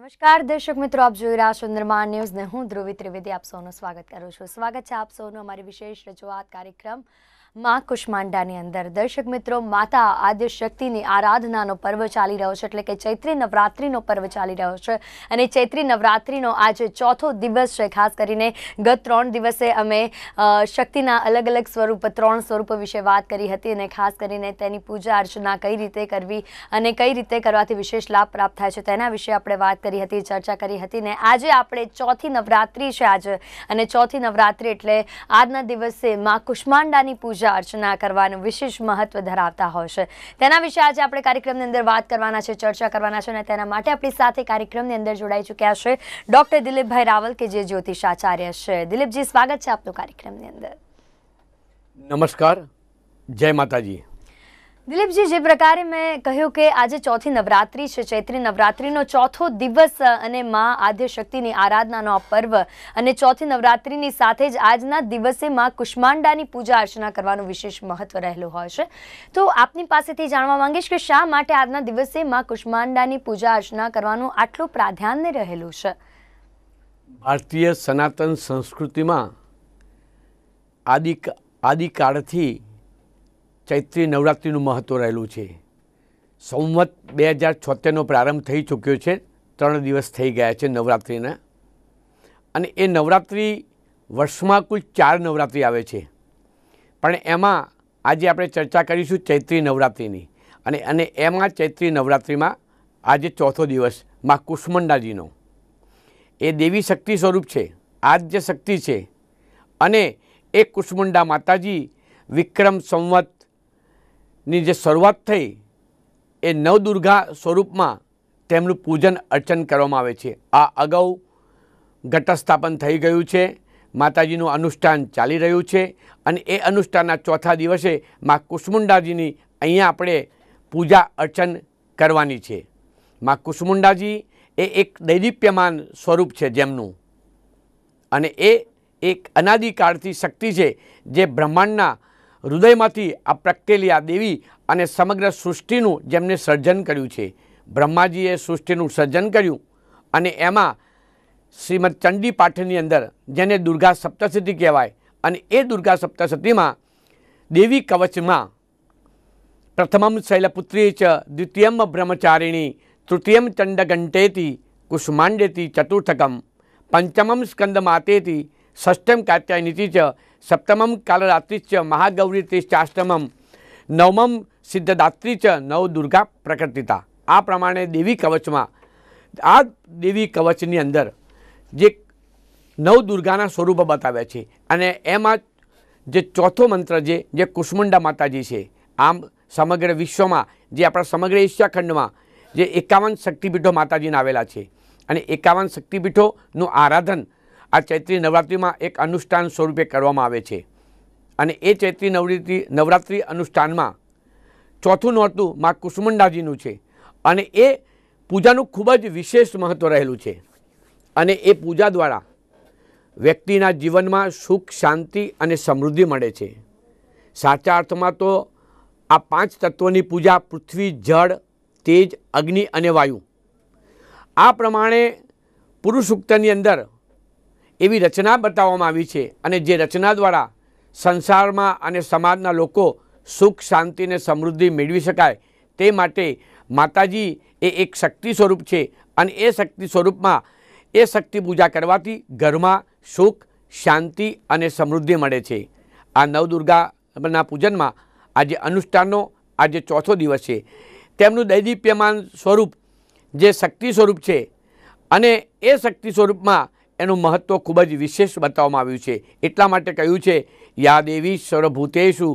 નમસ્કાર દર્શક મિત્રો, આપ જોઈ રહ્યા છો નિર્માણ ન્યૂઝ ને હું ધ્રુવી ત્રિવેદી આપ સૌનું સ્વાગત કરું છું. સ્વાગત છે આપ સૌનું અમારી વિશેષ રજૂઆત કાર્યક્રમ માં કુષ્માંડાની અંદર. દર્શક મિત્રો, માતા આદ્યશક્તિની આરાધનાનો પર્વ ચાલી રહ્યો છે, એટલે કે ચૈત્રી નવરાત્રિનો પર્વ ચાલી રહ્યો છે અને ચૈત્રી નવરાત્રિનો આજે ચોથો દિવસ છે. ખાસ કરીને ગત 3 દિવસે અમે શક્તિના અલગ અલગ સ્વરૂપ 3 સ્વરૂપો વિશે વાત કરી હતી અને ખાસ કરીને તેની પૂજા અર્ચના કઈ રીતે કરવી અને કઈ રીતે કરવાથી વિશેષ લાભ પ્રાપ્ત થાય છે તેના વિશે આપણે વાત કરી હતી, ચર્ચા કરી હતી. ને આજે આપણે ચોથી નવરાત્રિ છે આજે, અને ચોથી નવરાત્રિ એટલે આજના દિવસે માં કુષ્માંડાની પૂજા અર્ચના કરવાનું વિશેષ મહત્વ ધરાવતા હોય છે. તેના વિશે આજે આપણે કાર્યક્રમની અંદર વાત કરવાના છે, ચર્ચા કરવાના છે અને તેના માટે આપણી સાથે કાર્યક્રમની અંદર જોડાઈ ચૂક્યા છે ડોક્ટર દિલીપભાઈ રાવલ કે જે જ્યોતિષાચાર્ય છે. દિલીપજી, સ્વાગત છે આપનું કાર્યક્રમની અંદર. નમસ્કાર, જય માતાજી. દિલીપજી, જે પ્રકારે મેં કહ્યું કે આજે ચોથી નવરાત્રિ છે, ચૈત્રી નવરાત્રિનો ચોથો દિવસ અને માં આદ્યશક્તિની આરાધનાનો પર્વ, અને ચોથી નવરાત્રિની સાથે જ આજના દિવસે માં કુષ્માંડાની પૂજા અર્ચના કરવાનું વિશેષ મહત્વ રહેલું હોય છે. તો આપની પાસેથી જાણવા માંગીશ કે શા માટે આજના દિવસે માં કુષ્માંડાની પૂજા અર્ચના કરવાનું આટલું પ્રાધાન્ય રહેલું છે? ભારતીય સનાતન સંસ્કૃતિમાં આદિકાળથી ચૈત્રી નવરાત્રિનું મહત્ત્વ રહેલું છે. સંવત 2076નો પ્રારંભ થઈ ચૂક્યો છે. 3 દિવસ થઈ ગયા છે નવરાત્રિના. અને એ નવરાત્રિ વર્ષમાં કુલ 4 નવરાત્રિ આવે છે, પણ એમાં આજે આપણે ચર્ચા કરીશું ચૈત્રી નવરાત્રિની. અને એમાં ચૈત્રી નવરાત્રિમાં આજે ચોથો દિવસ માં કુષ્માંડાજીનો. એ દેવી શક્તિ સ્વરૂપ છે, આદ્ય શક્તિ છે. અને એ કુષ્માંડા માતાજી વિક્રમ સંવત ની જે શરૂઆત થઈ એ નવદુર્ગા સ્વરૂપમાં તેમનું પૂજન અર્ચન કરવામાં આવે છે. આ અગાઉ ઘટસ્થાપન થઈ ગયું છે, માતાજીનું અનુષ્ઠાન ચાલી રહ્યું છે અને એ અનુષ્ઠાનના ચોથા દિવસે માં કુષ્માંડાજીની અહીંયા આપણે પૂજા અર્ચન કરવાની છે. માં કુષ્માંડાજી એ એક દૈદીપ્યમાન સ્વરૂપ છે જેમનું, અને એ એક અનાદિકાળથી શક્તિ છે જે બ્રહ્માંડના હૃદયમાંથી આ પ્રગટેલી આ દેવી અને સમગ્ર સૃષ્ટિનું જેમને સર્જન કર્યું છે. બ્રહ્માજીએ સૃષ્ટિનું સર્જન કર્યું અને એમાં શ્રીમદ ચંડી પાઠની અંદર જેને દુર્ગા સપ્તશતી કહેવાય, અને એ દુર્ગા સપ્તશતીમાં દેવી કવચમાં પ્રથમમ શૈલપુત્રી ચ દ્વિતીયમ બ્રહ્મચારિણી તૃતીયમ ચંડઘંટેતિ કુષ્માંડેતિ ચતુર્થકમ પંચમમ સ્કંદમાતેતિ ષષ્ઠમ કાત્યાયનીતિ ચ સપ્તમમ કાલરાત્રિ ચ મહાગૌરીતિશ્ચાષ્ટમમ નવમમ સિદ્ધદાત્રી ચ નવ દુર્ગા પ્રકૃતિતા. આ પ્રમાણે દેવી કવચમાં આ દેવી કવચની અંદર જે નવ દુર્ગાના સ્વરૂપો બતાવ્યા છે, અને એમાં જે ચોથો મંત્ર જે કુષ્માંડા માતાજી છે. આમ સમગ્ર વિશ્વમાં જે આપણા સમગ્ર એશિયા ખંડમાં જે 51 શક્તિપીઠો માતાજીના આવેલા છે, અને 51 શક્તિપીઠોનું આરાધન આ ચૈત્રી નવરાત્રિમાં એક અનુષ્ઠાન સ્વરૂપે કરવામાં આવે છે. અને એ ચૈત્રી નવરાત્રિ અનુષ્ઠાનમાં ચોથું નોરતું માં કુષ્માંડાજીનું છે, અને એ પૂજાનું ખૂબ જ વિશેષ મહત્ત્વ રહેલું છે. અને એ પૂજા દ્વારા વ્યક્તિના જીવનમાં સુખ, શાંતિ અને સમૃદ્ધિ મળે છે. સાચા અર્થમાં તો આ 5 તત્વોની પૂજા પૃથ્વી, જળ, તેજ, અગ્નિ અને વાયુ, આ પ્રમાણે પુરુષ સૂક્તની અંદર એવી રચના બતાવવામાં આવી છે. અને જે રચના દ્વારા સંસારમાં અને સમાજના લોકો સુખ, શાંતિ અને સમૃદ્ધિ મેળવી શકાય તે માટે માતાજી એ એક શક્તિ સ્વરૂપ છે. અને એ શક્તિ સ્વરૂપમાં એ શક્તિ પૂજા કરવાથી ઘરમાં સુખ, શાંતિ અને સમૃદ્ધિ મળે છે. આ નવદુર્ગાના પૂજનમાં આજે અનુષ્ઠાનનો આજે ચોથો દિવસ છે. તેમનું દૈદીપ્યમાન સ્વરૂપ જે શક્તિ સ્વરૂપ છે, અને એ શક્તિ સ્વરૂપમાં એનું મહત્ત્વ ખૂબ જ વિશેષ બતાવવામાં આવ્યું છે. એટલા માટે કહ્યું છે, યા દેવી સર્વભૂતેષુ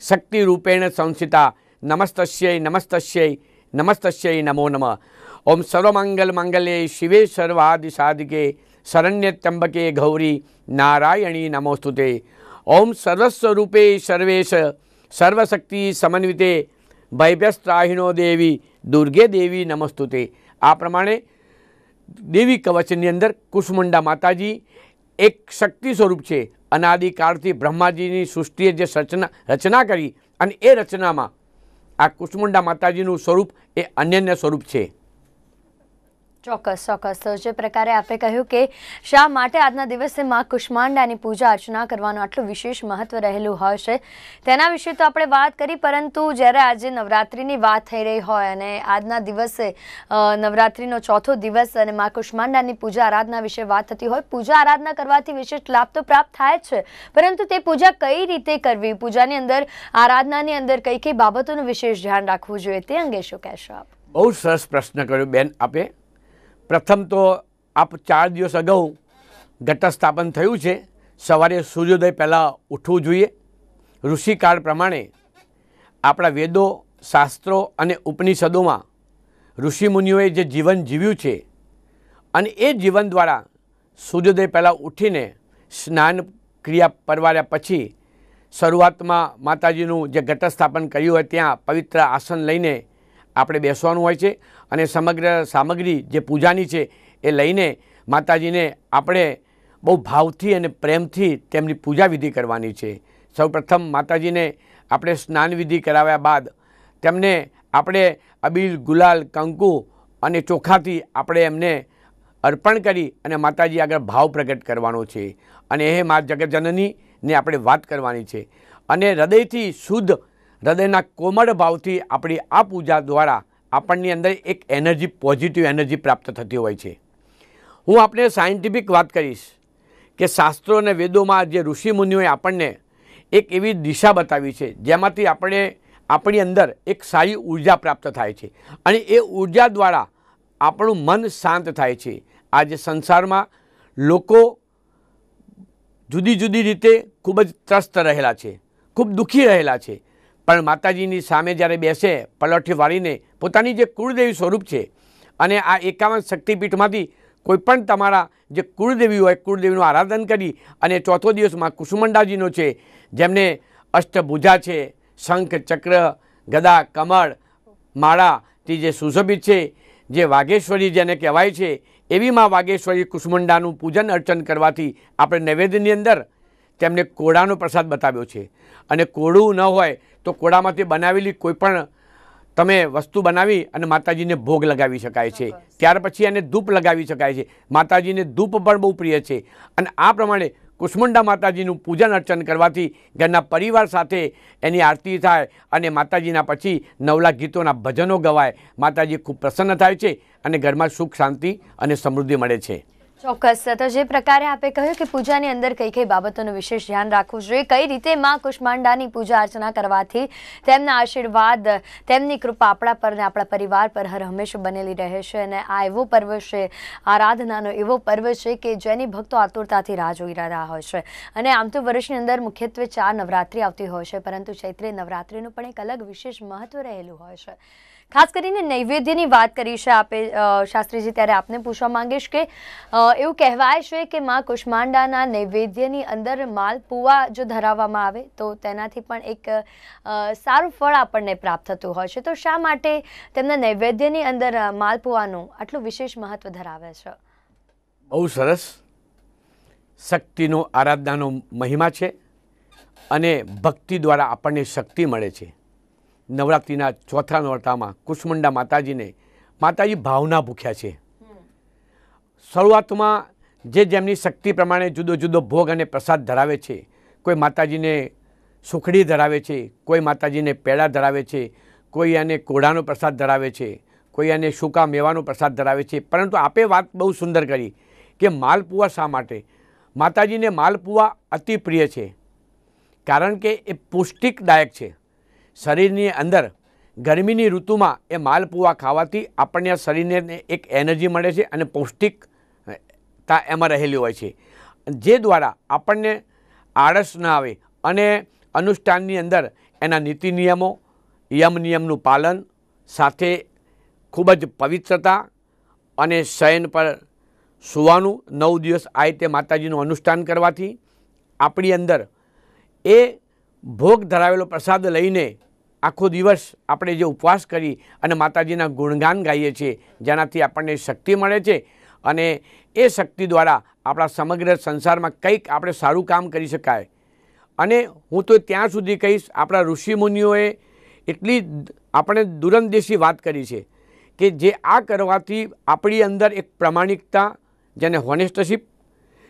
શક્તિ રૂપેણ સંસ્થિતા નમસ્તસ્યૈ નમસ્તસ્યૈ નમસ્તસ્યૈ નમો નમઃ. ઓમ સર્વમંગલ મંગલ્યે શિવે સર્વાદિ સાધિકે શરણ્ય ત્ર્યંબકે ગૌરી નારાયણી નમોસ્તુતે. ઓમ સર્વસ્વરૂપે સર્વેશ સર્વશક્તિ સમન્વિતે ભયભ્યસ્ત્રાહિનો દેવી દુર્ગે દેવી નમસ્તુતે. આ પ્રમાણે દેવી કવચની અંદર કુષ્માંડા માતાજી એક શક્તિ સ્વરૂપ છે. અનાદિકાળથી બ્રહ્માજીની સૃષ્ટિએ જે રચના કરી, અને એ રચનામાં આ કુષ્માંડા માતાજીનું સ્વરૂપ એ અનન્ય સ્વરૂપ છે. ચોક્કસ ચોક્કસ. તો જે પ્રકારે આપણે કહ્યું કે શા માટે આજના દિવસે માં કુષ્માંડાની પૂજા અર્ચના કરવાનું આટલું વિશેષ મહત્વ રહેલું હોય છે તેના વિશે તો આપણે વાત કરી, પરંતુ જ્યારે આજે નવરાત્રિની વાત થઈ રહી હોય અને આજના દિવસે નવરાત્રિનો ચોથો દિવસ અને માં કુષ્માંડાની પૂજા આરાધના વિશે વાત થતી હોય, પૂજા આરાધના કરવાથી વિશેષ લાભ તો પ્રાપ્ત થાય જ છે, પરંતુ તે પૂજા કઈ રીતે કરવી, પૂજાની અંદર આરાધનાની અંદર કઈ કઈ બાબતોનું વિશેષ ધ્યાન રાખવું જોઈએ, તે અંગે શું કહેશો આપ? બહુ સરસ પ્રશ્ન કર્યો બેન આપે. પ્રથમ તો આપ 4 દિવસ અગાઉ ઘટસ્થાપન થયું છે. સવારે સૂર્યોદય પહેલાં ઉઠવું જોઈએ. ઋષિકાળ પ્રમાણે આપણા વેદો, શાસ્ત્રો અને ઉપનિષદોમાં ઋષિમુનિઓએ જે જીવન જીવ્યું છે અને એ જીવન દ્વારા સૂર્યોદય પહેલાં ઉઠીને સ્નાન ક્રિયા પરવાર્યા પછી શરૂઆતમાં માતાજીનું જે ઘટસ્થાપન કર્યું હોય ત્યાં પવિત્ર આસન લઈને આપણે બેસવાનું હોય છે અને સમગ્ર સામગ્રી જે પૂજાની છે એ લઈને માતાજીને આપણે બહુ ભાવથી અને પ્રેમથી તેમની પૂજા વિધિ કરવાની છે. સૌપ્રથમ માતાજીને આપણે સ્નાન વિધિ કરાવ્યા બાદ તેમને આપણે અબીલ, ગુલાલ, કંકુ અને ચોખાથી આપણે એમને અર્પણ કરી અને માતાજી આગળ ભાવ પ્રગટ કરવાનો છે અને એ મા જગતજનનીને આપણે વાત કરવાની છે અને હૃદયથી શુદ્ધ, હૃદયના કોમળ ભાવથી આપણી આ પૂજા દ્વારા આપણની અંદર એક એનર્જી, પોઝિટિવ એનર્જી પ્રાપ્ત થતી હોય છે. હું આપને સાયન્ટિફિક વાત કરીશ કે શાસ્ત્રો અને વેદોમાં જે ઋષિમુનિઓએ આપણને એક એવી દિશા બતાવી છે જેમાંથી આપણી અંદર એક સારી ઉર્જા પ્રાપ્ત થાય છે અને એ ઉર્જા દ્વારા આપણું મન શાંત થાય છે. આજે સંસારમાં લોકો જુદી જુદી રીતે ખૂબ જ ત્રસ્ત રહેલા છે, ખૂબ દુઃખી રહેલા છે, પણ માતાજીની સામે જ્યારે બેસે પલોઠી વાળીને પોતાની જે કુળદેવી સ્વરૂપ છે અને આ 51 શક્તિપીઠમાંથી કોઈ પણ તમારા જે કુળદેવી હોય કુળદેવીનું આરાધન કરી અને ચોથો દિવસમાં કુષ્માંડાજીનો છે જેમને અષ્ટભુજા છે, શંખ, ચક્ર, ગદા, કમળ, માળાથી જે સુશોભિત છે, જે વાઘેશ્વરી જેને કહેવાય છે એવી માં વાઘેશ્વરી કુષ્માંડાનું પૂજન અર્ચન કરવાથી આપણે નૈવેદ્યની અંદર તેમને કોળાનો પ્રસાદ બતાવ્યો છે અને કોળું ન હોય તો કોળામાંથી બનાવેલી કોઈ પણ તમે વસ્તુ બનાવી અને માતાજીને ભોગ લગાવી શકાય છે. ત્યાર પછી એને ધૂપ લગાવી શકાય છે. માતાજીને ધૂપ પણ બહુ પ્રિય છે અને આ પ્રમાણે કુષ્માંડા માતાજીનું પૂજન અર્ચન કરવાથી ઘરના પરિવાર સાથે એની આરતી થાય અને માતાજીના પછી નવલા ગીતોના ભજનો ગવાય. માતાજી ખૂબ પ્રસન્ન થાય છે અને ઘરમાં સુખ, શાંતિ અને સમૃદ્ધિ મળે છે. ચોક્કસ. તો જે પ્રકારે આપે કહ્યું કે પૂજાની અંદર કઈ કઈ બાબતોનું વિશેષ ધ્યાન રાખવું જોઈએ, કઈ રીતે માં કુષ્માંડાની પૂજા અર્ચના કરવાથી તેમના આશીર્વાદ, તેમની કૃપા આપણા પર ને આપણા પરિવાર પર હર હંમેશા બનેલી રહે છે અને આ એવો પર્વ છે, આરાધનાનો એવો પર્વ છે કે જેની ભક્તો આતુરતાથી રાહ જોઈ રહ્યા હોય છે. અને આમ તો વર્ષની અંદર મુખ્યત્વે 4 નવરાત્રિ આવતી હોય છે, પરંતુ ચૈત્રી નવરાત્રિનું પણ એક અલગ વિશેષ મહત્વ રહેલું હોય છે. ખાસ કરીને નૈવેદ્યની વાત કરી છે આપે શાસ્ત્રીજી, ત્યારે આપને પૂછવા માંગીશ કે એવું કહેવાય છે કે માં કુષ્માંડાના નૈવેદ્યની અંદર માલપુઆ જો ધરાવવામાં આવે તો તેનાથી પણ એક સારું ફળ આપણને પ્રાપ્ત થતું હોય છે, તો શા માટે તેમના નૈવેદ્યની અંદર માલપુઆનું આટલું વિશેષ મહત્વ ધરાવે છે? બહુ સરસ. શક્તિનો, આરાધનાનો મહિમા છે અને ભક્તિ દ્વારા આપણને શક્તિ મળે છે. નવરાત્રિના ચોથા નોરતામાં કુષ્માંડા માતાજી ભાવના ભૂખ્યા છે. શરૂઆતમાં જેમની શક્તિ પ્રમાણે જુદો જુદો ભોગ અને પ્રસાદ ધરાવે છે. કોઈ માતાજીને સુખડી ધરાવે છે, કોઈ માતાજીને પેડા ધરાવે છે, કોઈ એને કોળાનો પ્રસાદ ધરાવે છે, કોઈ એને સૂકા મેવાનો પ્રસાદ ધરાવે છે. પરંતુ આપે વાત બહુ સુંદર કરી કે માલપુઆ શા માટે? માતાજીને માલપુઆ અતિ પ્રિય છે કારણ કે એ પૌષ્ટિકદાયક છે. શરીરની અંદર ગરમીની ઋતુમાં એ માલપુઆ ખાવાથી આપણને આ શરીરને એક એનર્જી મળે છે અને પૌષ્ટિકતા એમાં રહેલી હોય છે, જે દ્વારા આપણને આળસ ન આવે અને અનુષ્ઠાનની અંદર એના નીતિ નિયમો, યમ નિયમનું પાલન સાથે ખૂબ જ પવિત્રતા અને શયન પર સૂવાનું 9 દિવસ આ રીતે માતાજીનું અનુષ્ઠાન કરવાથી આપણી અંદર એ ભોગ ધરાવેલો પ્રસાદ લઈને આખો દિવસ આપણે જે ઉપવાસ કરી અને માતાજીના ગુણગાન ગાઈએ છીએ, જેનાથી આપણને શક્તિ મળે છે અને એ શક્તિ દ્વારા આપણા સમગ્ર સંસારમાં કંઈક આપણે સારું કામ કરી શકાય. અને હું તો ત્યાં સુધી કહીશ, આપણા ઋષિમુનિઓએ એટલી આપણે દૂરંદેશી વાત કરી છે કે જે આ કરવાથી આપણી અંદર એક પ્રામાણિકતા, જેને હોનેસ્ટશીપ,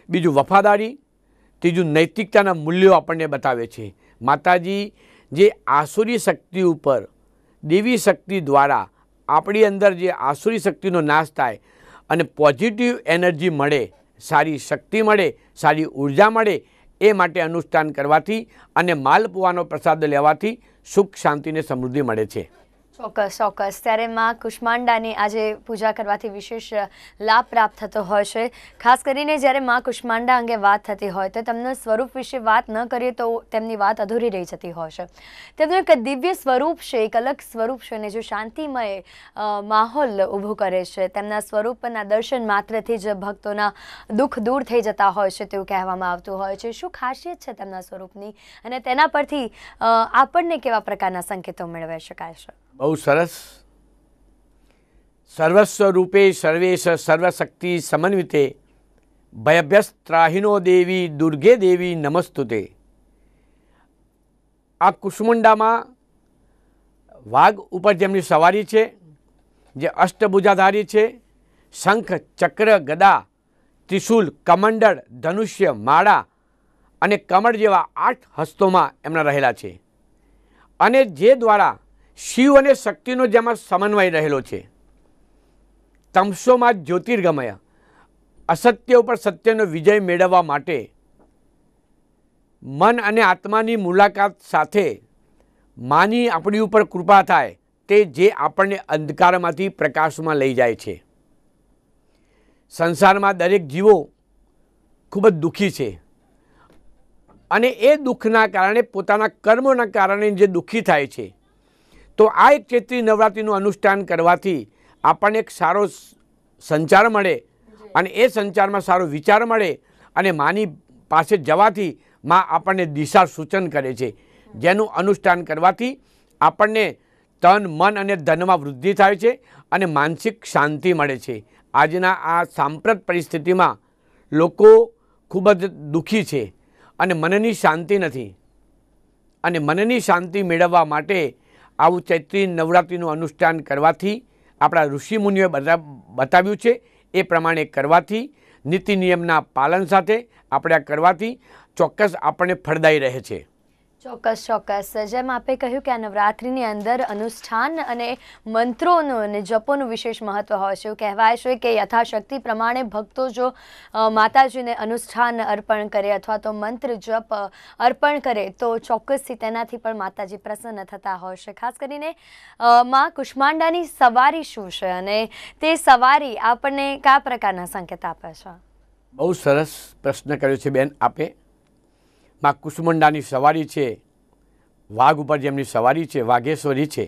બીજું વફાદારી, ત્રીજું નૈતિકતાના મૂલ્યો આપણને બતાવે છે. માતાજી જે આસુરી શક્તિ ઉપર દેવી શક્તિ દ્વારા આપણી અંદર જે આસુરી શક્તિનો નાશ થાય અને પોઝિટિવ એનર્જી મળે, સારી શક્તિ મળે, સારી ઉર્જા મળે, એ માટે અનુષ્ઠાન કરવાથી અને માલપુવાનો પ્રસાદ લેવાથી સુખ, શાંતિ ને સમૃદ્ધિ મળે છે. ચોક્કસ ચોક્કસ. ત્યારે માં કુષ્માંડાની આજે પૂજા કરવાથી વિશેષ લાભ પ્રાપ્ત થતો હોય છે. ખાસ કરીને જ્યારે માં કુષ્માંડા અંગે વાત થતી હોય તો તેમના સ્વરૂપ વિશે વાત ન કરીએ તો તેમની વાત અધૂરી રહી જતી હોય છે. તેમનું એક દિવ્ય સ્વરૂપ છે, એક અલગ સ્વરૂપ છે અને જો શાંતિમય માહોલ ઊભું કરે છે. તેમના સ્વરૂપના દર્શન માત્રથી જ ભક્તોના દુઃખ દૂર થઈ જતા હોય છે તેવું કહેવામાં આવતું હોય છે. શું ખાસિયત છે તેમના સ્વરૂપની અને તેના પરથી આપણને કેવા પ્રકારના સંકેતો મેળવી શકાય છે? બહુ સરસ. સર્વસ્વ રૂપે સર્વેશ સર્વશક્તિ સમન્વિતે ભયભ્યસ્ત્રાહિનો દેવી દુર્ગે દેવી નમસ્તુતે. આ કુષ્માંડામાં વાઘ ઉપર જેમની સવારી છે, જે અષ્ટભુજાધારી છે, શંખ, ચક્ર, ગદા, ત્રિશૂલ, કમંડળ, ધનુષ્ય, માળા અને કમળ જેવા 8 હસ્તોમાં એમના રહેલા છે. અને જે દ્વારા શિવ અને શક્તિનો જેમાં સમન્વય રહેલો છે. તમસોમાં જ્યોતિર્ગમય, અસત્ય ઉપર સત્યનો વિજય મેળવવા માટે મન અને આત્માની મુલાકાત સાથે માની આપણી ઉપર કૃપા થાય તે જે આપણને અંધકારમાંથી પ્રકાશમાં લઈ જાય છે. સંસારમાં દરેક જીવો ખૂબ જ દુઃખી છે અને એ દુઃખના કારણે, પોતાના કર્મોના કારણે જે દુઃખી થાય છે, તો આ એક ચૈત્રી નવરાત્રિનું અનુષ્ઠાન કરવાથી આપણને એક સારો સંચાર મળે અને એ સંચારમાં સારો વિચાર મળે અને માની પાસે જવાથી માં આપણને દિશા સૂચન કરે છે. જેનું અનુષ્ઠાન કરવાથી આપણને તન, મન અને ધનમાં વૃદ્ધિ થાય છે અને માનસિક શાંતિ મળે છે. આજના આ સાંપ્રત પરિસ્થિતિમાં લોકો ખૂબ જ દુઃખી છે અને મનની શાંતિ નથી, અને મનની શાંતિ મેળવવા માટે આવું ચૈત્રી નવરાત્રિનું અનુષ્ઠાન કરવાથી, આપણા ઋષિમુનિઓએ બતાવ્યું છે એ પ્રમાણે કરવાથી, નીતિ નિયમના પાલન સાથે આપણે આ કરવાથી ચોક્કસ આપણને ફળદાયી રહે છે. ચોક્કસ ચોક્કસ. જેમ આપે કહ્યું કે આ નવરાત્રિની અંદર અનુષ્ઠાન અને મંત્રોનું અને જપોનું વિશેષ મહત્વ હોય છે. એવું કહેવાય છે કે યથાશક્તિ પ્રમાણે ભક્તો જો માતાજીને અનુષ્ઠાન અર્પણ કરે અથવા તો મંત્ર જપ અર્પણ કરે તો ચોક્કસથી તેનાથી પણ માતાજી પ્રસન્ન થતા હોય છે. ખાસ કરીને માં કુષ્માંડાની સવારી શું છે અને તે સવારી આપણને કયા પ્રકારના સંકેત આપે છે? બહુ સરસ પ્રશ્ન કર્યો છે બેન આપે. માં કુષ્માંડાની સવારી છે, વાઘ ઉપર જેમની સવારી છે, વાઘેશ્વરી છે,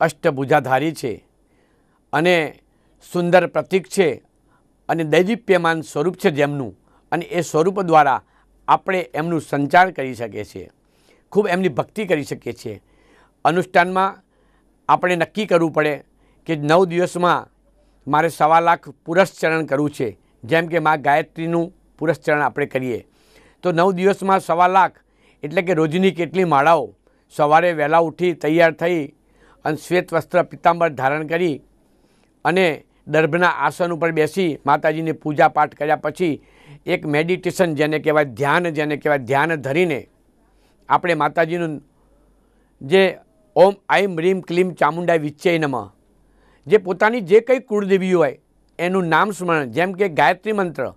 અષ્ટભુજાધારી છે અને સુંદર પ્રતીક છે અને દૈદીપ્યમાન સ્વરૂપ છે જેમનું, અને એ સ્વરૂપ દ્વારા આપણે એમનું સંચાર કરી શકીએ છીએ, ખૂબ એમની ભક્તિ કરી શકીએ છીએ. અનુષ્ઠાનમાં આપણે નક્કી કરવું પડે કે 9 દિવસમાં મારે 1.25 લાખ પુરસ્ચરણ કરવું છે. જેમ કે માં ગાયત્રીનું પુરસ્ચરણ આપણે કરીએ તો 9 દિવસમાં 1.25 લાખ એટલે કે રોજની કેટલી માળાઓ. સવારે વહેલા ઉઠી તૈયાર થઈ અને શ્વેત વસ્ત્ર પિત્તાંબર ધારણ કરી અને દર્ભના આસન ઉપર બેસી માતાજીની પૂજા પાઠ કર્યા પછી એક મેડિટેશન જેને કહેવાય, ધ્યાન જેને કહેવાય, ધ્યાન ધરીને આપણે માતાજીનું જે ઓમ આઈમ રીમ ક્લીમ ચામુંડાઈ વિચ્ચય નમઃ, જે પોતાની જે કંઈ કુળદેવી હોય એનું નામ સ્મરણ, જેમ કે ગાયત્રી મંત્ર,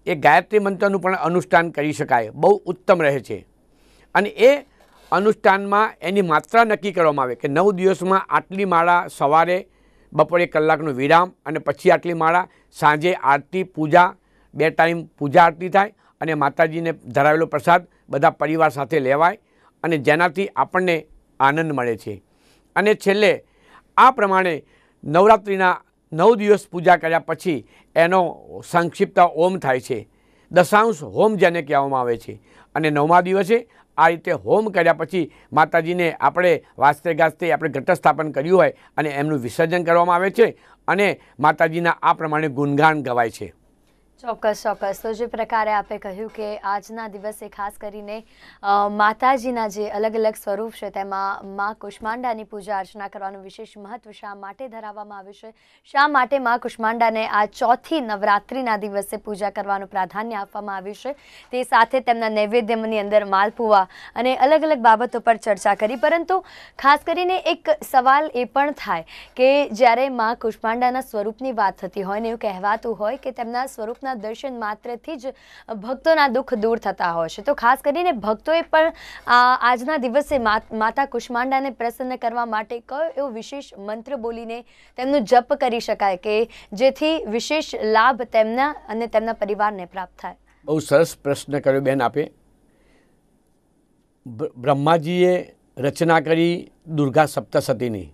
એ ગાયત્રી મંત્રનું પણ અનુષ્ઠાન કરી શકાય. બહુ ઉત્તમ રહે છે. અને એ અનુષ્ઠાનમાં એની માત્રા નક્કી કરવામાં આવે કે 9 દિવસમાં આટલી માળા, સવારે બપોરે 1 કલાકનો વિરામ અને પછી આટલી માળા, સાંજે આરતી પૂજા, 2 ટાઈમ પૂજા આરતી થાય અને માતાજીને ધરાવેલો પ્રસાદ બધા પરિવાર સાથે લેવાય અને જેનાથી આપણને આનંદ મળે છે. અને છેલ્લે આ પ્રમાણે નવરાત્રિના 9 દિવસ પૂજા કર્યા પછી એનો સંક્ષિપ્ત હોમ થાય છે, દશાંશ હોમ જેને કહેવામાં આવે છે. અને 9મા દિવસે આ રીતે હોમ કર્યા પછી માતાજીને આપણે વાસ્તે ગાસ્તે આપણે ઘટસ્થાપન કર્યું હોય અને એમનું વિસર્જન કરવામાં આવે છે અને માતાજીના આ પ્રમાણે ગુણગાન ગવાય છે. ચોક્કસ ચોક્કસ. તો જે પ્રકારે આપે કહ્યું કે આજના દિવસે ખાસ કરીને માતાજીના જે અલગ અલગ સ્વરૂપ છે તેમાં મા કુષ્માંડાની પૂજા અર્ચના કરવાનું વિશેષ મહત્વ શા માટે ધરાવવામાં આવ્યું છે, શા માટે મા કુષ્માંડાને આ ચોથી નવરાત્રિના દિવસે પૂજા કરવાનું પ્રાધાન્ય આપવામાં આવ્યું છે, તે સાથે તેમના નૈવેદ્યની અંદર માલપુઆ અને અલગ અલગ બાબતો પર ચર્ચા કરી. પરંતુ ખાસ કરીને એક સવાલ એ પણ થાય કે જ્યારે મા કુષ્માંડાના સ્વરૂપની વાત થતી હોય ને એવું કહેવાતું હોય કે તેમના સ્વરૂપના દર્શન માત્રથી જ ભક્તોના દુઃખ દૂર થતા હોય છે, તો ખાસ કરીને ભક્તોએ પણ આજના દિવસે માતા કુષ્માંડાને પ્રસન્ન કરવા માટે કયો એવો વિશેષ મંત્ર બોલીને તેમનું જપ કરી શકાય કે જેથી વિશેષ લાભ તેમના અને તેમના પરિવારને પ્રાપ્ત થાય? બહુ સરસ પ્રશ્ન કર્યો બેન આપે. બ્રહ્માજીએ રચના કરી દુર્ગા સપ્તસતીની,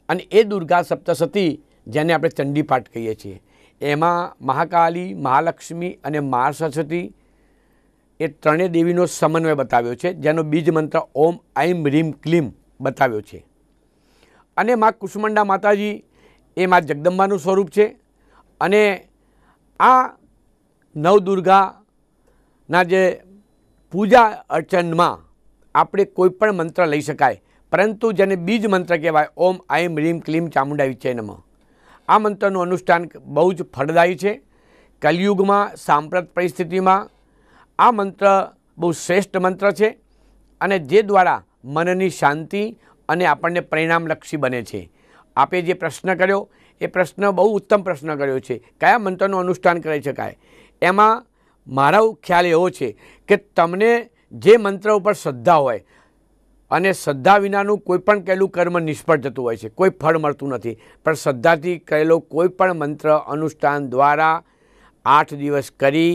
અને એ દુર્ગા સપ્તસતી જેને આપણે ચંડીપાઠ કહીએ છીએ, એમાં મહાકાલી, મહાલક્ષ્મી અને મહાસરસ્વતી એ ત્રણેય દેવીનો સમન્વય બતાવ્યો છે, જેનો બીજ મંત્ર ઓમ આઈમ રીમ ક્લીમ બતાવ્યો છે. અને મા કુષ્માંડા માતાજી એ મા જગદંબાનું સ્વરૂપ છે. અને આ નવદુર્ગાના જે પૂજા અર્ચનમાં આપણે કોઈ પણ મંત્ર લઈ શકાય, પરંતુ જેને બીજ મંત્ર કહેવાય ઓમ આઈમ રીમ ક્લીમ ચામુંડા વિચ્ચે નમઃ, આ મંત્રનું અનુષ્ઠાન બહુ જ ફળદાયી છે. કલિયુગમાં સાંપ્રત પરિસ્થિતિમાં આ મંત્ર બહુ શ્રેષ્ઠ મંત્ર છે, અને જે દ્વારા મનની શાંતિ અને આપણને પરિણામલક્ષી બને છે. આપે જે પ્રશ્ન કર્યો એ પ્રશ્ન બહુ ઉત્તમ પ્રશ્ન કર્યો છે, કયા મંત્રનું અનુષ્ઠાન કરી શકાય. એમાં મારો ખ્યાલ એવો છે કે તમને જે મંત્ર ઉપર શ્રદ્ધા હોય, અને શ્રદ્ધા વિનાનું કોઈ પણ કરેલું કર્મ નિષ્ફળ જતું હોય છે, કોઈ ફળ મળતું નથી. પણ શ્રદ્ધાથી કરેલો કોઈ પણ મંત્ર અનુષ્ઠાન દ્વારા 8 દિવસ કરી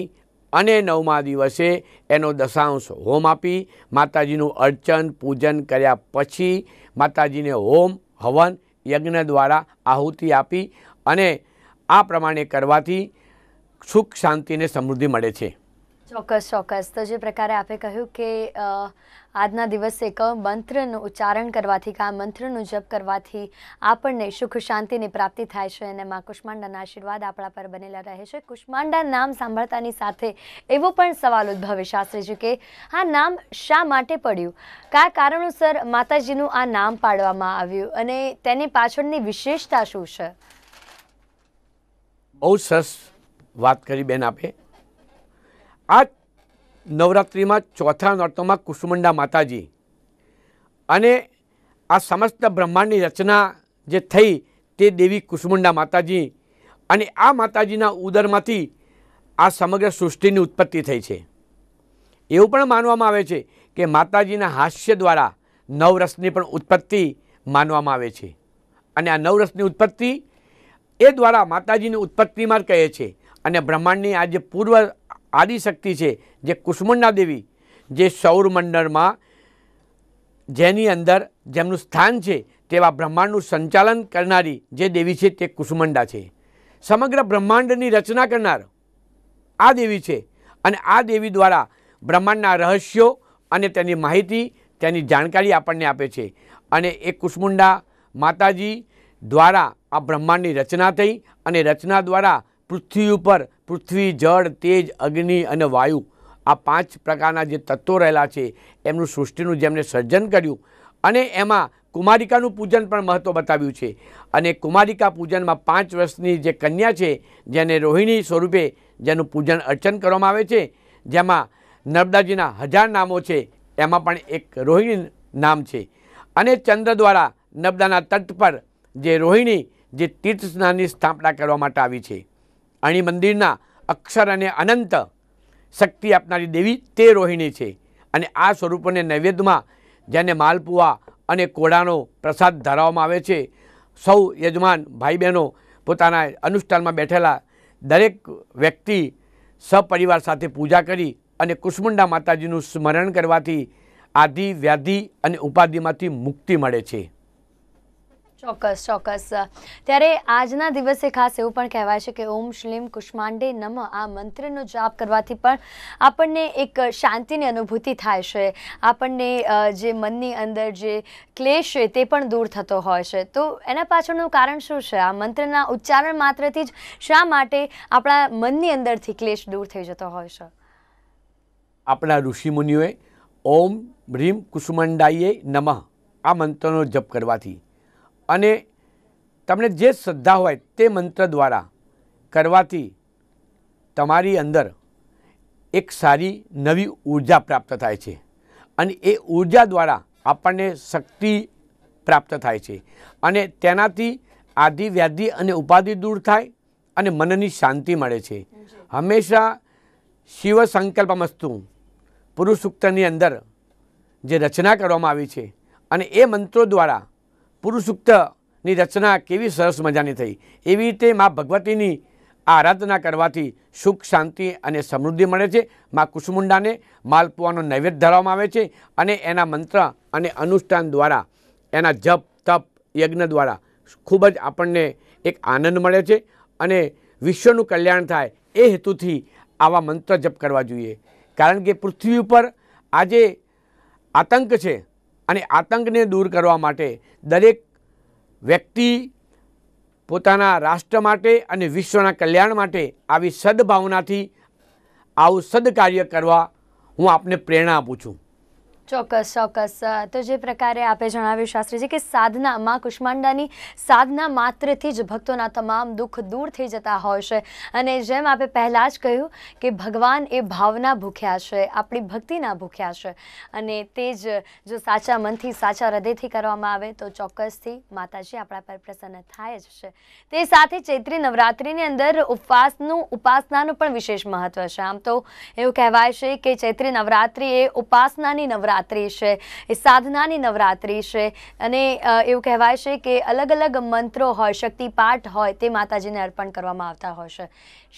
અને 9મા દિવસે એનો દશાંશ હોમ આપી માતાજીનું અર્ચન પૂજન કર્યા પછી માતાજીને હોમ હવન યજ્ઞ દ્વારા આહુતિ આપી, અને આ પ્રમાણે કરવાથી સુખ શાંતિ અને સમૃદ્ધિ મળે છે. ચોક્કસ ચોક્કસ. તો જે પ્રકારે આપે કહ્યું કે આજના દિવસે કયો મંત્રનું ઉચ્ચારણ કરવાથી, કયા મંત્રનું જપ કરવાથી આપણને સુખ શાંતિની પ્રાપ્તિ થાય છે, અને મા કુષ્માંડાના આશીર્વાદ આપણા પર બનેલા રહે છે. કુષ્માંડા નામ સાંભળતાની સાથે એવો પણ સવાલ ઉદ્ભવે શાસ્ત્રીજી કે આ નામ શા માટે પડ્યું, કયા કારણોસર માતાજીનું આ નામ પાડવામાં આવ્યું, અને તેની પાછળની વિશેષતા શું છે? બહુ સરસ વાત કરી બેન આપે. આ નવરાત્રિમાં ચોથા નોરતામાં કુષ્માંડા માતાજી અને આ સમસ્ત બ્રહ્માંડની રચના જે થઈ તે દેવી કુષ્માંડા માતાજી, અને આ માતાજીના ઉદરમાંથી આ સમગ્ર સૃષ્ટિની ઉત્પત્તિ થઈ છે. એવું પણ માનવામાં આવે છે કે માતાજીના હાસ્ય દ્વારા નવરસની પણ ઉત્પત્તિ માનવામાં આવે છે. અને આ નવરસની ઉત્પત્તિ એ દ્વારા માતાજીની ઉત્પત્તિમાં કહે છે. અને બ્રહ્માંડની આ જે પૂર્વ આદિશક્તિ છે, જે કુષ્માંડા દેવી, જે સૌરમંડળમાં જેની અંદર જેમનું સ્થાન છે, તેવા બ્રહ્માંડનું સંચાલન કરનારી જે દેવી છે તે કુષ્માંડા છે. સમગ્ર બ્રહ્માંડની રચના કરનાર આ દેવી છે, અને આ દેવી દ્વારા બ્રહ્માંડના રહસ્યો અને તેની માહિતી, તેની જાણકારી આપણને આપે છે. અને એ કુષ્માંડા માતાજી દ્વારા આ બ્રહ્માંડની રચના થઈ, અને રચના દ્વારા પૃથ્વી ઉપર પૃથ્વી, જળ, તેજ, અગ્નિ અને વાયુ આ 5 પ્રકારના જે તત્વો રહેલા છે એમનું સૃષ્ટિનું જેમણે સર્જન કર્યું, અને એમાં કુમારિકાનું પૂજન પણ મહત્ત્વ બતાવ્યું છે. અને કુમારિકા પૂજનમાં 5 વર્ષની જે કન્યા છે જેને રોહિણી સ્વરૂપે જેનું પૂજન અર્ચન કરવામાં આવે છે, જેમાં નર્મદાજીના 1000 નામો છે, એમાં પણ એક રોહિણી નામ છે. અને ચંદ્ર દ્વારા નર્મદાના તટ પર જે રોહિણી જે તીર્થ સ્નાનની સ્થાપના કરવા માટે આવી છે. અણી મંદિરના અક્ષર અને અનંત શક્તિ આપનારી દેવી તે રોહિણી છે. અને આ સ્વરૂપોને નૈવેદ્યમાં જેને માલપુઆ અને કોળાનો પ્રસાદ ધરાવવામાં આવે છે, સૌ યજમાન ભાઈ બહેનો પોતાના અનુષ્ઠાનમાં બેઠેલા દરેક વ્યક્તિ સપરિવાર સાથે પૂજા કરી અને કુષ્માંડા માતાજીનું સ્મરણ કરવાથી આધિ વ્યાધિ અને ઉપાધિમાંથી મુક્તિ મળે છે. ચોક્કસ ચોક્કસ. ત્યારે આજના દિવસે ખાસ એવું પણ કહેવાય છે કે ઓમ શ્લીમ કુષ્માંડે નમઃ આ મંત્રનો જાપ કરવાથી પણ આપણને એક શાંતિની અનુભૂતિ થાય છે. આપણને જે મનની અંદર જે ક્લેશ છે તે પણ દૂર થતો હોય છે. તો એના પાછળનું કારણ શું છે? આ મંત્રના ઉચ્ચારણ માત્રથી જ શા માટે આપણા મનની અંદરથી ક્લેશ દૂર થઈ જતો હોય છે? આપણા ઋષિમુનિઓએ ઓમ ભ્રીમ કુસુમંડાયે નમઃ આ મંત્રનો જપ કરવાથી અને તમને જે શ્રદ્ધા હોય તે મંત્ર દ્વારા કરવાથી તમારી અંદર એક સારી નવી ઉર્જા પ્રાપ્ત થાય છે અને એ ઉર્જા દ્વારા આપણને શક્તિ પ્રાપ્ત થાય છે અને તેનાથી આદિ વ્યાધિ અને ઉપાધિ દૂર થાય અને મનની શાંતિ મળે છે. હંમેશા શિવ સંકલ્પમસ્તુ પુરુષ સૂક્તની અંદર જે રચના કરવામાં આવી છે અને એ મંત્રો દ્વારા પુરુષ સૂક્તની રચના કેવી સરસ મજાની થઈ, એવી રીતે મા ભગવતીની આરાધના કરવાથી સુખ શાંતિ અને સમૃદ્ધિ મળે છે. મા કુસુમુંડાને માલપુઆનો નૈવેદ્ય ધરવામાં આવે છે અને એના મંત્ર અને અનુષ્ઠાન દ્વારા એના જપ તપ યજ્ઞ દ્વારા ખૂબ જ આપણને એક આનંદ મળે છે અને વિશ્વનું કલ્યાણ થાય એ હેતુથી આવા મંત્ર જપ કરવા જોઈએ. કારણ કે પૃથ્વી ઉપર આજે આતંક છે અને આતંકને દૂર કરવા માટે દરેક વ્યક્તિ પોતાના રાષ્ટ્ર માટે અને વિશ્વના કલ્યાણ માટે આવી સદભાવનાથી આવું સદકાર્ય કરવા હું આપને પ્રેરણા આપું છું. ચોક્કસ ચોક્કસ. તો જે પ્રકારે આપે જણાવ્યું શાસ્ત્રીજી કે સાધના માં કુષ્માંડાની સાધના માત્રથી જ ભક્તોના તમામ દુઃખ દૂર થઈ જતા હોય છે અને જેમ આપે પહેલાં જ કહ્યું કે ભગવાન એ ભાવના ભૂખ્યા છે, આપણી ભક્તિના ભૂખ્યા છે અને તે જ જો સાચા મનથી સાચા હૃદયથી કરવામાં આવે તો ચોક્કસથી માતાજી આપણા પર પ્રસન્ન થાય જ છે. તે સાથે ચૈત્રી નવરાત્રિની અંદર ઉપાસનાનું પણ વિશેષ મહત્વ છે. આમ તો એવું કહેવાય છે કે ચૈત્રી નવરાત્રિ એ ઉપાસનાની નવરાત્રિ છે, એ સાધનાની નવરાત્રિ છે અને એવું કહેવાય છે કે અલગ અલગ મંત્રો હોય, શક્તિપાઠ હોય તે માતાજીને અર્પણ કરવામાં આવતા હોય છે.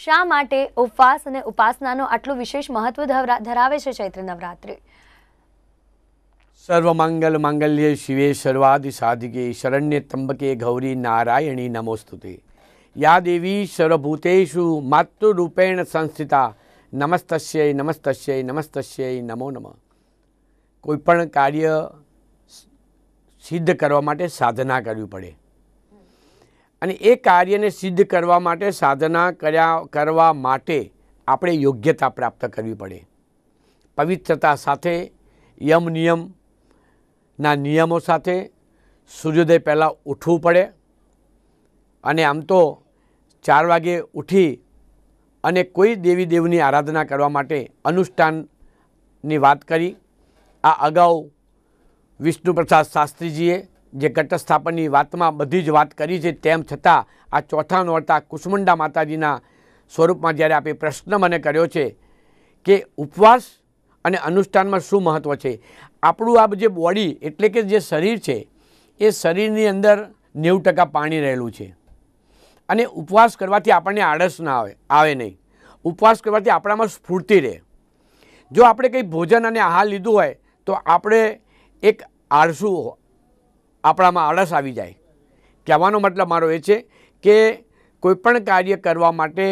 શા માટે ઉપવાસ અને ઉપાસનાનું આટલું વિશેષ મહત્વ ધરાવે છે ચૈત્ર નવરાત્રિ? સર્વમંગલ માંગલ્ય શિવે સર્વાદિ સાધિકે શરણ્ય ત્રંબકે ગૌરી નારાયણી નમોસ્તુતે. યા દેવી સર્વભૂતેષુ માતૃરૂપેણ સંસ્થિતા નમસ્તસ્यै નમસ્તસ્यै નમસ્તસ્यै નમો નમઃ. કોઈપણ કાર્ય સિદ્ધ કરવા માટે સાધના કરવી પડે અને એ કાર્યને સિદ્ધ કરવા માટે સાધના કરવા માટે આપણે યોગ્યતા પ્રાપ્ત કરવી પડે. પવિત્રતા સાથે યમ નિયમના નિયમો સાથે સૂર્યોદય પહેલાં ઉઠવું પડે અને આમ તો 4 વાગે ઉઠી અને કોઈ દેવી દેવની આરાધના કરવા માટે અનુષ્ઠાનની વાત કરી. આ અગાઉ વિષ્ણુપ્રસાદ શાસ્ત્રીજીએ જે ઘટસ્થાપનની વાતમાં બધી જ વાત કરી છે, તેમ છતાં આ ચોથા નોરતા કુસુમંડા માતાજીના સ્વરૂપમાં જ્યારે આપે પ્રશ્ન મને કર્યો છે કે ઉપવાસ અને અનુષ્ઠાનમાં શું મહત્ત્વ છે. આપણું આ જે બોડી એટલે કે જે શરીર છે એ શરીરની અંદર 90% પાણી રહેલું છે અને ઉપવાસ કરવાથી આપણને આળસ ના આવે નહીં. ઉપવાસ કરવાથી આપણામાં સ્ફૂર્તિ રહે. જો આપણે કંઈ ભોજન અને આહાર લીધું હોય તો આપણે એક આળસુ આપણામાં આળસ આવી જાય. કહેવાનો મતલબ મારો એ છે કે કોઈપણ કાર્ય કરવા માટે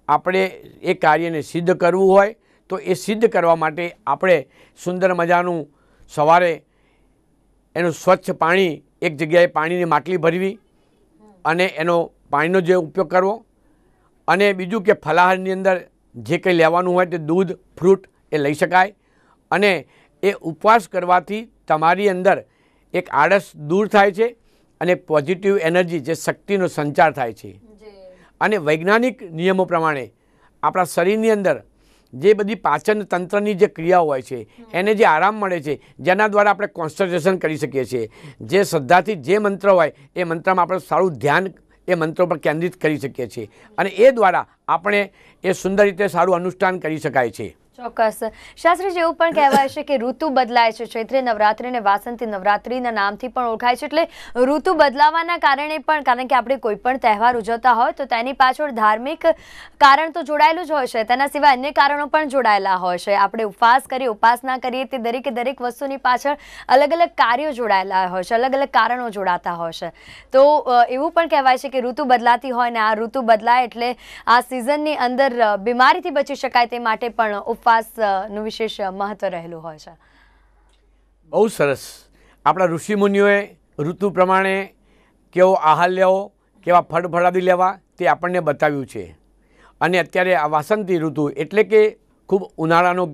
આપણે એ કાર્યને સિદ્ધ કરવું હોય તો એ સિદ્ધ કરવા માટે આપણે સુંદર મજાનું સવારે એનું સ્વચ્છ પાણી એક જગ્યાએ પાણીની માટલી ભરવી અને એનો પાણીનો જે ઉપયોગ કરવો અને બીજું કે ફલાહારની અંદર જે કંઈ લેવાનું હોય તે દૂધ ફ્રૂટ એ લઈ શકાય અને એ ઉપવાસ કરવાથી તમારી અંદર એક આળસ દૂર થાય છે અને પોઝિટિવ એનર્જી જે શક્તિનો સંચાર થાય છે અને વૈજ્ઞાનિક નિયમો પ્રમાણે આપણા શરીરની અંદર જે બધી પાચન તંત્રની જે ક્રિયાઓ હોય છે એને જે આરામ મળે છે, જેના દ્વારા આપણે કોન્સન્ટ્રેશન કરી શકીએ છીએ. જે શ્રદ્ધાથી જે મંત્ર હોય એ મંત્રમાં આપણે સારું ધ્યાન એ મંત્રો પર કેન્દ્રિત કરી શકીએ છીએ અને એ દ્વારા આપણે એ સુંદર રીતે સારું અનુષ્ઠાન કરી શકાય છે. ચોક્કસ. શાસ્ત્રીજી, એવું પણ કહેવાય છે કે ઋતુ બદલાય છે. ચૈત્રી નવરાત્રિને વાસંતી નવરાત્રિના નામથી પણ ઓળખાય છે. એટલે ઋતુ બદલાવાના કારણે પણ, કારણ કે આપણે કોઈ પણ તહેવાર ઉજવતા હોય તો તેની પાછળ ધાર્મિક કારણ તો જોડાયેલું જ હોય છે, તેના સિવાય અન્ય કારણો પણ જોડાયેલા હોય છે. આપણે ઉપવાસ કરીએ, ઉપાસના કરીએ, તે દરેક વસ્તુની પાછળ અલગ અલગ કાર્યો જોડાયેલા હોય છે, અલગ અલગ કારણો જોડાતા હોય છે. તો એવું પણ કહેવાય છે કે ઋતુ બદલાતી હોય ને આ ઋતુ બદલાય એટલે આ સિઝનની અંદર બીમારીથી બચી શકાય તે માટે પણ ઉપવાસનું વિશેષ મહત્વ રહેલું હોય છે. બહુ સરસ. આપણા ઋષિમુનિઓએ ઋતુ પ્રમાણે કેવો આહાર લેવો, કેવા ફળફળાદી લેવા તે આપણને બતાવ્યું છે. અને અત્યારે આ વાસંતી ઋતુ એટલે કે ખૂબ ઉનાળાનો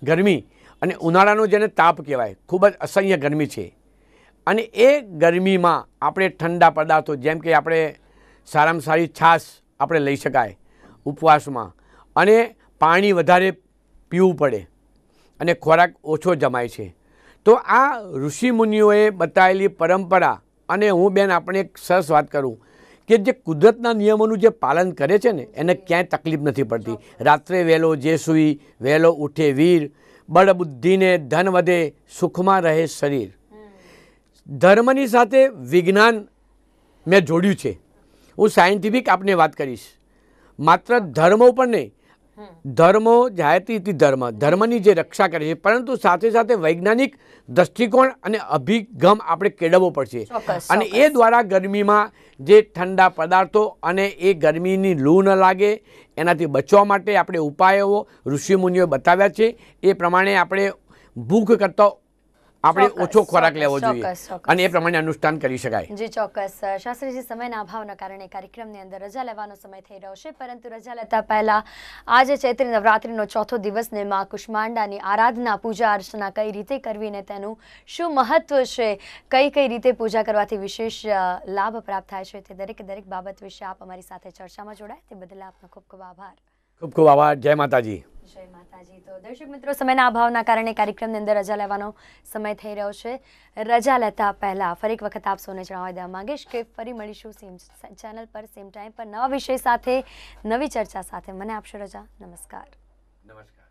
ગરમી અને ઉનાળાનો જેને તાપ કહેવાય, ખૂબ જ અસહ્ય ગરમી છે. અને એ ગરમીમાં આપણે ઠંડા પદાર્થો જેમ કે આપણે સારામાં સારી છાશ આપણે લઈ શકાય ઉપવાસમાં, અને પાણી વધારે પીવું પડે અને ખોરાક ઓછો જમાય છે. તો આ ઋષિમુનિઓએ બતાવેલી પરંપરા, અને હું બેન આપણે એક સરસ વાત કરું કે જે કુદરતના નિયમોનું જે પાલન કરે છે ને એને ક્યાંય તકલીફ નથી પડતી. રાત્રે વહેલો જે સૂઈ વહેલો ઉઠે વીર, બળ બુદ્ધિને ધન વધે સુખમાં રહે શરીર. ધર્મની સાથે વિજ્ઞાન મેં જોડ્યું છે. હું સાયન્ટિફિક આપને વાત કરીશ. માત્ર ધર્મ ઉપર નહીં, ધર્મો જાયતી ધર્મ, ધર્મની જે રક્ષા કરે છે, પરંતુ સાથે સાથે વૈજ્ઞાનિક દ્રષ્ટિકોણ અને અભિગમ આપણે કેળવવો પડશે. અને એ દ્વારા ગરમીમાં જે ઠંડા પદાર્થો અને એ ગરમીની લૂ ન લાગે એનાથી બચવા માટે આપણે ઉપાયો ઋષિમુનિઓએ બતાવ્યા છે. એ પ્રમાણે આપણે ભૂખ કરતા આપણે ઓછો ખોરાક લેવો જોઈએ અને એ પ્રમાણે અનુષ્ઠાન કરી શકાય. જી ચોક્કસ. શાસ્ત્રીજી, સમયના અભાવના કારણે કાર્યક્રમની અંદર રજા લેવાનો સમય થઈ રહ્યો છે, પરંતુ રજા લેતા પહેલા આજે ચૈત્રી નવરાત્રિનો ચોથો દિવસ ને માં કુષ્માંડાની આરાધના, પૂજા અર્ચના કઈ રીતે કરવી ને તેનું શું મહત્વ છે, કઈ રીતે પૂજા કરવાથી વિશેષ લાભ પ્રાપ્ત થાય છે, તે દરેક બાબત વિશે આપ અમારી સાથે ચર્ચામાં જોડાય તે બદલ આપનો ખૂબ ખૂબ આભાર. ખૂબ ખૂબ આભાર. જય માતાજી. જય માતાજી. તો દર્શક મિત્રો, સમયના અભાવના કારણે કાર્યક્રમની અંદર રજા લેવાનો સમય થઈ રહ્યો છે. રજા લેતા પહેલા ફરી એક વખત આપ સૌને જણાવી દેવા માંગીશ કે ફરી મળીશું સેમ ચેનલ પર, સેમ ટાઈમ પર, નવા વિષય સાથે, નવી ચર્ચા સાથે. મને આપશો રજા. નમસ્કાર. નમસ્કાર.